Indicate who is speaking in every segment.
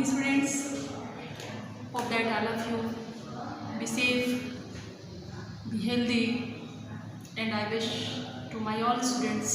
Speaker 1: students. Hope that all of you be safe, be healthy, and I wish to my all students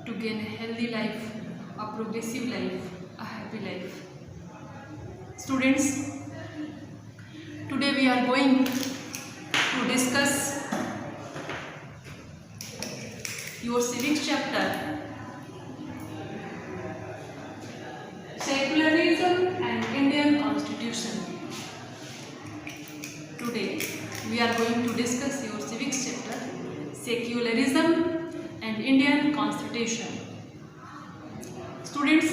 Speaker 1: to gain a healthy life, a progressive life, a happy life. Students, today we are going to discuss your civics chapter, Secularism and Indian Constitution. Today we are going to discuss your civics chapter, Secularism and Indian Constitution. Students,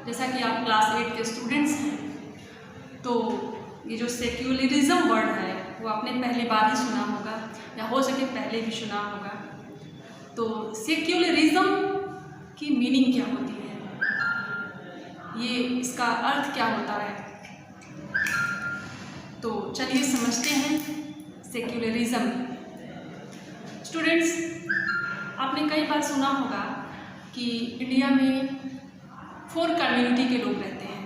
Speaker 1: जैसा कि आप class 8 के students हैं, तो ये जो secularism word है वो आपने पहली बार ही सुना होगा या हो सके पहले भी सुना होगा। तो सेक्युलरिज्म की मीनिंग क्या होती है, ये इसका अर्थ क्या होता है, तो चलिए समझते हैं सेक्युलरिज्म। स्टूडेंट्स, आपने कई बार सुना होगा कि इंडिया में 4 कम्युनिटी के लोग रहते हैं,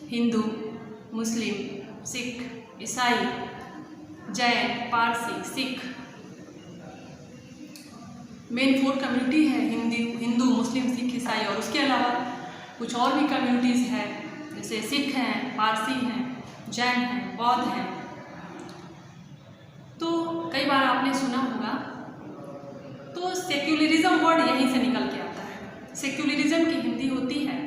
Speaker 1: हिंदू, मुस्लिम, सिख, ईसाई, जैन, पारसी, सिख। मेन 4 कम्युनिटी है, हिंदू, मुस्लिम, सिख, ईसाई, और उसके अलावा कुछ और भी कम्युनिटीज़ हैं, जैसे सिख हैं, पारसी हैं, जैन हैं, बौद्ध हैं। तो कई बार आपने सुना होगा, तो सेक्युलरिज्म वर्ड यहीं से निकल के आता है। सेक्युलरिज्म की हिंदी होती है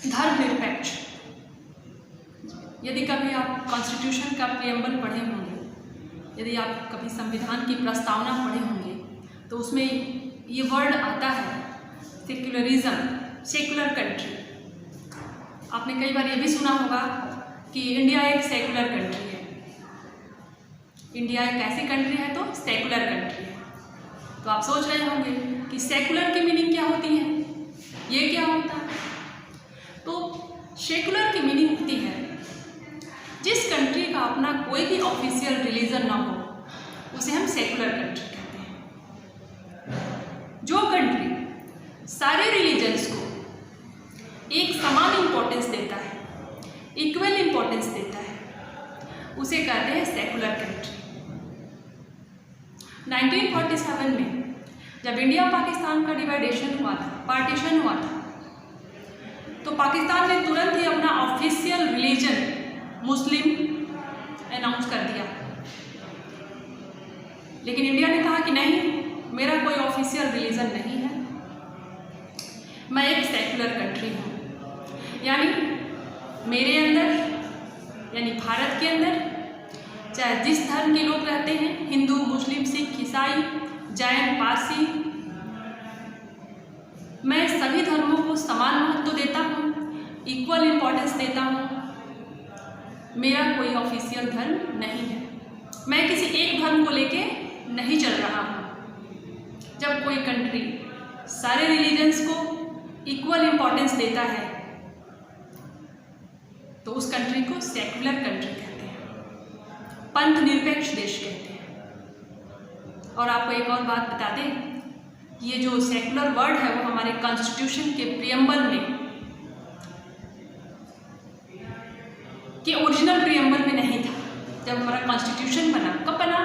Speaker 1: धर्मनिरपेक्ष। यदि कभी आप कॉन्स्टिट्यूशन का प्रियम्बल पढ़े होंगे, यदि आप कभी संविधान की प्रस्तावना पढ़े होंगे, तो उसमें ये वर्ड आता है सेक्युलरिज्म, सेकुलर कंट्री। आपने कई बार ये भी सुना होगा कि इंडिया एक सेकुलर कंट्री है। इंडिया एक ऐसी कंट्री है तो सेकुलर कंट्री है। तो आप सोच रहे होंगे कि सेकुलर की मीनिंग क्या होती है, ये क्या होता है। तो सेकुलर की मीनिंग होती है जिस कंट्री का अपना कोई भी ऑफिशियल रिलीजन ना हो, उसे हम सेकुलर कंट्री कहते हैं। जो कंट्री सारे रिलीजन्स को एक समान इम्पोर्टेंस देता है, इक्वल इम्पोर्टेंस देता है, उसे कहते हैं सेकुलर कंट्री। 1947 में जब इंडिया पाकिस्तान का डिवाइडेशन हुआ था, पार्टीशन हुआ था, तो पाकिस्तान ने तुरंत ही अपना ऑफिशियल रिलीजन मुस्लिम अनाउंस कर दिया। लेकिन इंडिया ने कहा कि नहीं, मेरा कोई ऑफिशियल रिलीजन नहीं है, मैं एक सेकुलर कंट्री हूँ। यानी मेरे अंदर, यानी भारत के अंदर, चाहे जिस धर्म के लोग रहते हैं, हिंदू, मुस्लिम, सिख, ईसाई, जैन, पारसी, मैं सभी धर्मों को समान महत्व देता हूँ, इक्वल इम्पोर्टेंस देता हूँ। मेरा कोई ऑफिशियल धर्म नहीं है, मैं किसी एक धर्म को लेके नहीं चल रहा हूँ। जब कोई कंट्री सारे रिलीजन्स को इक्वल इम्पोर्टेंस देता है, तो उस कंट्री को सेकुलर कंट्री कहते हैं, पंथ निरपेक्ष देश कहते हैं। और आपको एक और बात बता दें, ये जो सेकुलर वर्ड है वो हमारे कॉन्स्टिट्यूशन के प्रियम्बल में, कि ओरिजिनल प्रियम्बल में नहीं था। जब हमारा कॉन्स्टिट्यूशन बना, कब बना,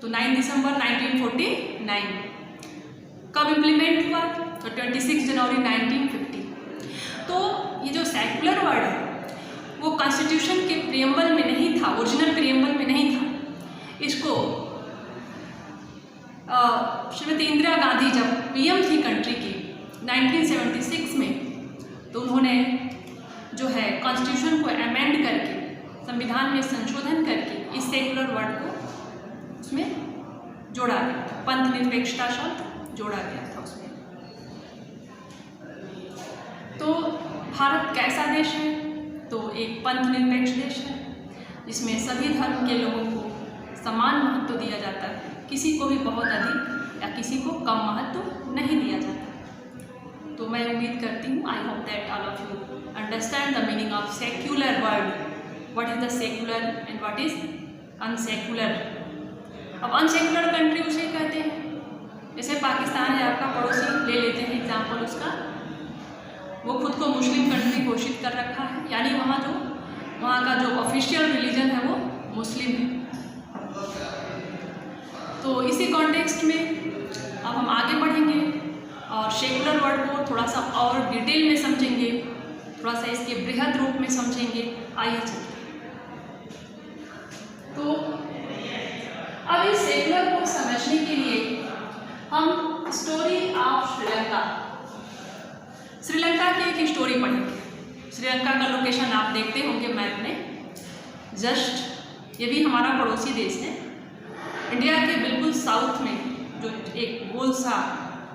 Speaker 1: तो 9 दिसंबर 1949। कब इम्प्लीमेंट हुआ, तो 26 जनवरी 1950। तो ये जो सेकुलर वर्ड है वो कॉन्स्टिट्यूशन के प्रियम्बल में नहीं था, ओरिजिनल प्रियम्बल में नहीं था। इसको श्रीमती इंदिरा गांधी जब पीएम थी कंट्री की 1976 में, तो उन्होंने जो है कॉन्स्टिट्यूशन को अमेंड करके, संविधान में संशोधन करके इस सेकुलर वर्ड को उसमें जोड़ा गया था, पंथ निरपेक्षता शब्द जोड़ा गया था उसमें। तो भारत कैसा देश है, तो एक पंथ निरपेक्ष देश है, जिसमें सभी धर्म के लोगों को समान महत्व दिया जाता है, किसी को भी बहुत अधिक या किसी को कम महत्व नहीं दिया जाता। तो मैं उम्मीद करती हूँ, I hope that all of you understand the meaning of secular word, what is the secular and what is unsecular. अब अनसेकुलर कंट्री उसे कहते हैं, जैसे पाकिस्तान है आपका पड़ोसी, ले लेते हैं एग्जाम्पल उसका, को मुस्लिम कंट्री घोषित कर रखा है, यानी वहाँ का जो ऑफिशियल रिलीजन है वो मुस्लिम है। तो इसी कॉन्टेक्स्ट में अब हम आगे बढ़ेंगे और सेकुलर वर्ड को थोड़ा सा और डिटेल में समझेंगे, थोड़ा सा इसके बृहद रूप में समझेंगे। आइए चलते हैं। तो अब इस सेकुलर को समझने के लिए हम स्टोरी ऑफ श्रीलंका की एक स्टोरी पढ़ेंगे। श्रीलंका का लोकेशन आप देखते होंगे मैप में, जस्ट ये भी हमारा पड़ोसी देश है। इंडिया के बिल्कुल साउथ में जो एक गोल सा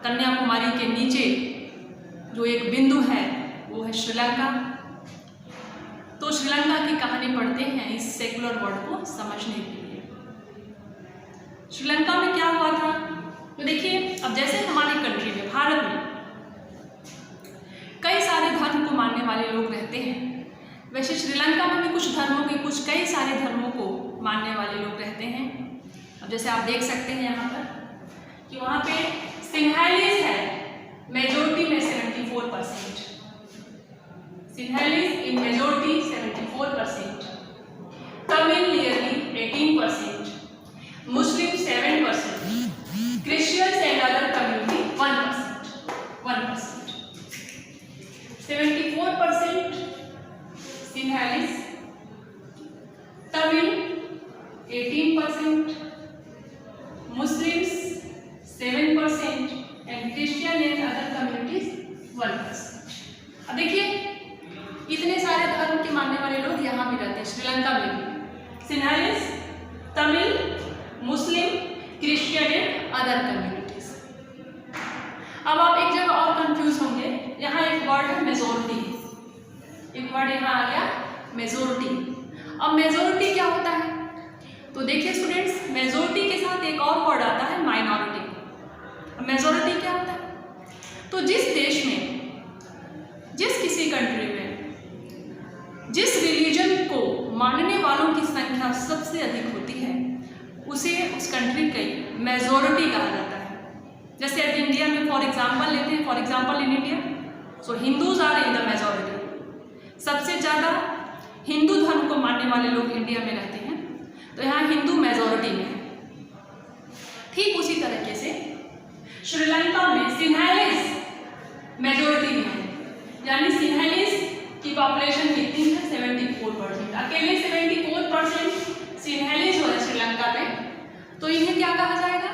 Speaker 1: कन्याकुमारी के नीचे जो एक बिंदु है वो है श्रीलंका। तो श्रीलंका की कहानी पढ़ते हैं इस सेकुलर वर्ड को समझने के लिए। श्रीलंका में क्या हुआ था, तो देखिए अब जैसे हमारी कंट्री में, भारत में कई सारे धर्म को मानने वाले लोग रहते हैं, वैसे श्रीलंका में भी कई सारे धर्मों को मानने वाले लोग रहते हैं। अब जैसे आप देख सकते हैं यहाँ पर कि वहाँ पे सिंहलीज है, मेजोरिटी में 74%, Sinhalese in majority 74%, Tamil nearly 18%, Muslim 7%, Christians and other community 1%, 74% Sinhalese, Tamil 18%, Muslims 7% and Christian and other communities 1%। अब देखिए इतने सारे धर्म के मानने वाले लोग यहाँ भी रहते हैं, श्रीलंका में भी, Sinhalese, Tamil, Muslim, Christian and other communities. अब आप एक जगह और कंफ्यूज होंगे, यहाँ एक वर्ड है मेजोरिटी, एक वर्ड यहाँ आ गया मेजोरिटी। अब मेजोरिटी क्या होता है, तो देखिए स्टूडेंट्स, मेजोरिटी के साथ एक और वर्ड आता है माइनॉरिटी। मेजोरिटी क्या होता है, तो जिस देश में, जिस किसी कंट्री में जिस रिलीजन को मानने वालों की संख्या सबसे अधिक होती है उसे उस कंट्री की मेजोरिटी कहा जाता है। जैसे इंडिया में फॉर एग्जांपल लेते हैं, for example in India, so Hindus are in the majority. सबसे ज़्यादा हिंदू धर्म को मानने वाले लोग इंडिया में रहते हैं, तो यहाँ हिंदू मेजोरिटी में है। ठीक उसी तरीके से श्रीलंका में सिंहलीज मेजोरिटी में है, यानी सिंहलीज की पॉपुलेशन कितनी है 74%, अकेले 74% सिंहलीज हो रहे श्रीलंका में। तो इन्हें क्या कहा जाएगा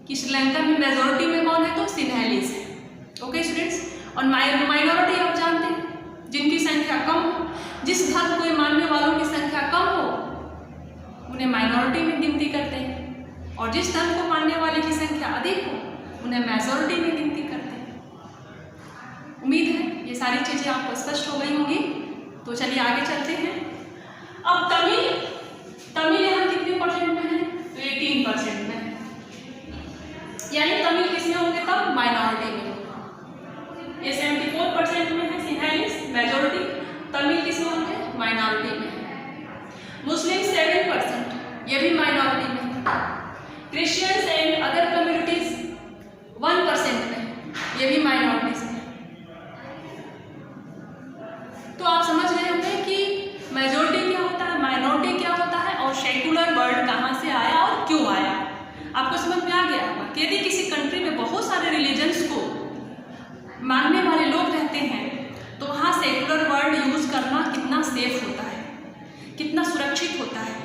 Speaker 1: कि श्रीलंका में मेजोरिटी में कौन है, तो सिंहलीज है। ओके स्टूडेंट्स, और माइनॉरिटी आप जानते हैं, जिनकी संख्या कम हो, जिस धर्म को मानने वालों की संख्या कम हो उन्हें माइनॉरिटी में गिनती करते हैं, और जिस धर्म को मानने वाले की संख्या अधिक हो उन्हें मेजोरिटी में गिनती करते हैं। उम्मीद है ये सारी चीज़ें आपको स्पष्ट हो गई होंगी। तो चलिए आगे चलते हैं। अब तमिल यहाँ कितने परसेंट में है, तो 18% में है, यानी तमिल किसमें होंगे, तब माइनॉरिटी में। ये 74% में है सिंहलीज मेजोरिटी, तमिल किसमें होंगे, माइनॉरिटी में। मुस्लिम 7%, ये भी माइनॉरिटी में। क्रिश्चियंस एंड अदर कम्युनिटीज 1% में, ये भी माइनॉरिटीज में। तो आप समझ रहे होंगे कि मेजोरिटी क्या होता है, माइनॉरिटी क्या होता है, और सेकुलर वर्ड कहाँ से आया और क्यों आया। आपको समझ में आ गया होगा कि यदि किसी कंट्री में बहुत सारे रिलीजन्स को मानने वाले लोग रहते हैं तो वहाँ सेकुलर वर्ड यूज करना कितना सेफ होता है, कितना सुरक्षित होता है।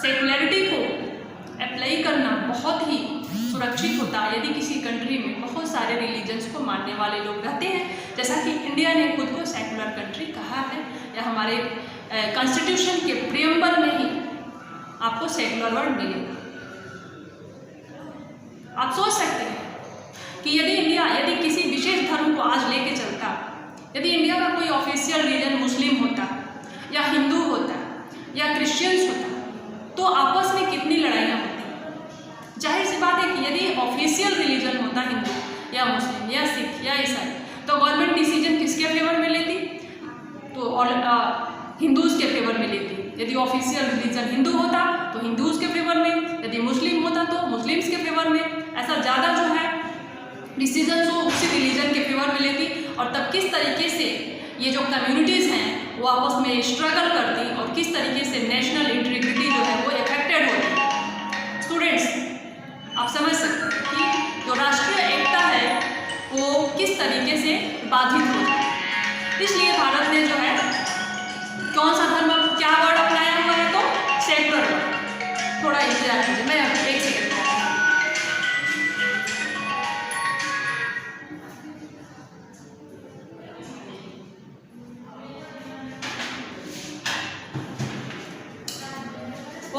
Speaker 1: सेकुलरिटी को अप्लाई करना बहुत ही सुरक्षित होता है यदि किसी कंट्री में बहुत सारे रिलीजन्स को मानने वाले लोग रहते हैं, जैसा कि इंडिया ने खुद को सेकुलर कंट्री कहा है, या हमारे कॉन्स्टिट्यूशन के प्रियम्बल में ही आपको सेकुलर वर्ड मिलेगा। आप सोच सकते हैं कि यदि इंडिया किसी विशेष धर्म को आज लेके चलता, यदि इंडिया का कोई ऑफिशियल रीजन मुस्लिम होता या हिंदू होता या क्रिश्चियंस होता तो आपस में कितनी लड़ाइयाँ होती। जाहिर सी बात है कि यदि ऑफिशियल रिलीजन होता हिंदू या मुस्लिम या सिख या ईसाई तो गवर्नमेंट डिसीजन किसके फेवर में लेती, तो और हिंदूज़ के फेवर में लेती। यदि ऑफिशियल रिलीजन हिंदू होता तो हिंदूज़ के फेवर में, यदि मुस्लिम होता तो मुस्लिम्स के फेवर में। ऐसा ज़्यादा जो है डिसीजन वो उसी रिलीजन के फेवर में लेती और तब किस तरीके से ये जो कम्युनिटीज़ हैं वो आपस में स्ट्रगल करती और किस तरीके से नेशनल इंटीग्रिटी जो है वो अफेक्टेड होती। स्टूडेंट्स, आप समझ सकते हैं कि जो राष्ट्रीय एकता है वो किस तरीके से बाधित होती। इसलिए भारत ने जो है कौन सा धर्म, क्या वर्ड अपनाया हुआ है, तो सेक्युलर वर्ड। थोड़ा इंतजार कीजिए, मैं एक सेकंड।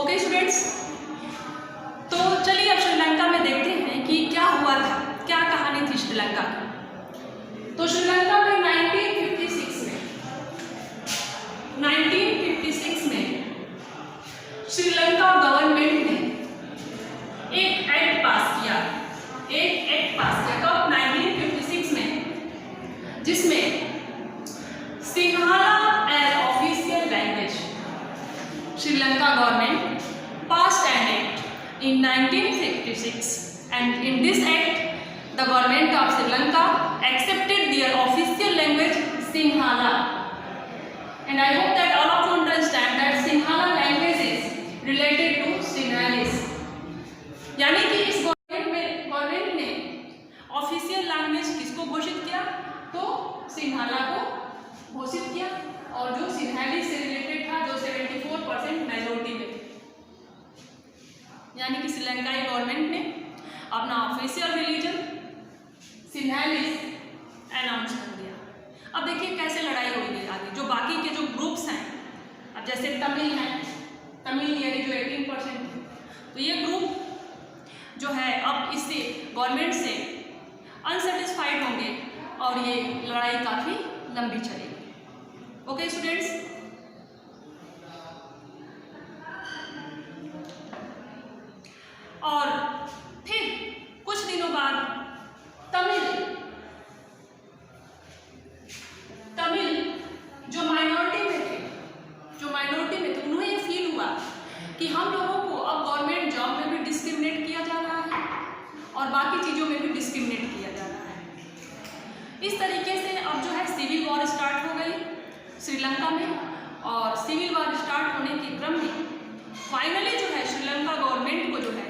Speaker 1: ओके स्टूडेंट्स, तो चलिए अब श्रीलंका में देखते हैं कि क्या हुआ था, क्या कहानी थी श्रीलंका की। तो श्रीलंका में 1956 में श्रीलंका गवर्नमेंट ने एक एक्ट पास किया। कब? 1956 में, जिसमें Sinhala as official language. Sri Lanka government passed an act in 1956, and in this act, the government of Sri Lanka accepted their official language Sinhala. And I hope that all of you understand that Sinhala language is related to Sinhalese. यानी कि इस government ने official language किसको घोषित किया? तो सिंहाला को घोषित किया, और जो सिंहली से रिलेटेड था, जो 74% मेजोरिटी में थे। यानी कि श्रीलंकाई गवर्नमेंट ने अपना ऑफिशियल रिलीजन सिंहलीज अनाउंस कर दिया। अब देखिए कैसे लड़ाई होगी आगे। जो बाकी के जो ग्रुप्स हैं, अब जैसे तमिल हैं, तमिल यानी जो 18% थे, तो ये ग्रुप जो है अब इससे गवर्नमेंट से अनसेटिस्फाइड होंगे और ये लड़ाई काफ़ी लंबी चलेगी। ओके स्टूडेंट्स, और फिर कुछ दिनों बाद तमिल जो माइनॉरिटी में थे, उन्हें ये फील हुआ कि हम लोगों को अब गवर्नमेंट जॉब में भी डिस्क्रिमिनेट किया जा रहा है और बाकी चीज़ों में भी डिस्क्रिमिनेट किया जा रहा है। इस तरीके से अब जो है सिविल वॉर स्टार्ट हो गई श्रीलंका में, और सिविल वॉर स्टार्ट होने के क्रम में फाइनली जो है श्रीलंका गवर्नमेंट को जो है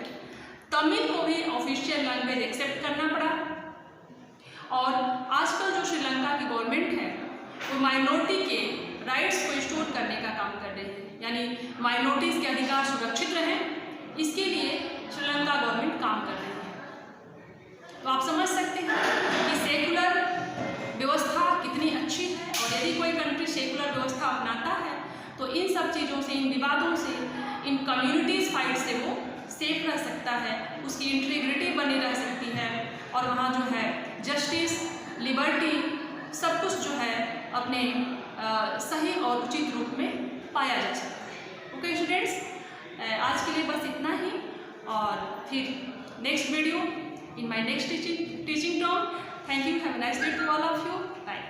Speaker 1: तमिल को भी ऑफिशियल लैंग्वेज एक्सेप्ट करना पड़ा। और आजकल जो श्रीलंका की गवर्नमेंट है वो माइनॉरिटी के राइट्स को स्टोर करने का काम कर रही है, यानी माइनॉरिटीज़ के अधिकार सुरक्षित रहें, इसके लिए श्रीलंका गवर्नमेंट काम कर रही है। तो आप समझ सकते हैं कि सेकुलर व्यवस्था कितनी अच्छी है, और यदि कोई कंट्री सेकुलर व्यवस्था अपनाता है तो इन सब चीज़ों से, इन विवादों से, इन कम्युनिटीज़ फाइट से वो सेफ रह सकता है, उसकी इंटीग्रिटी बनी रह सकती है, और वहाँ जो है जस्टिस, लिबर्टी सब कुछ जो है अपने सही और उचित रूप में पाया जा सकता है। ओके स्टूडेंट्स, आज के लिए बस इतना ही, और फिर next video in my next teaching term. Thank you, have a nice day to all of you, bye.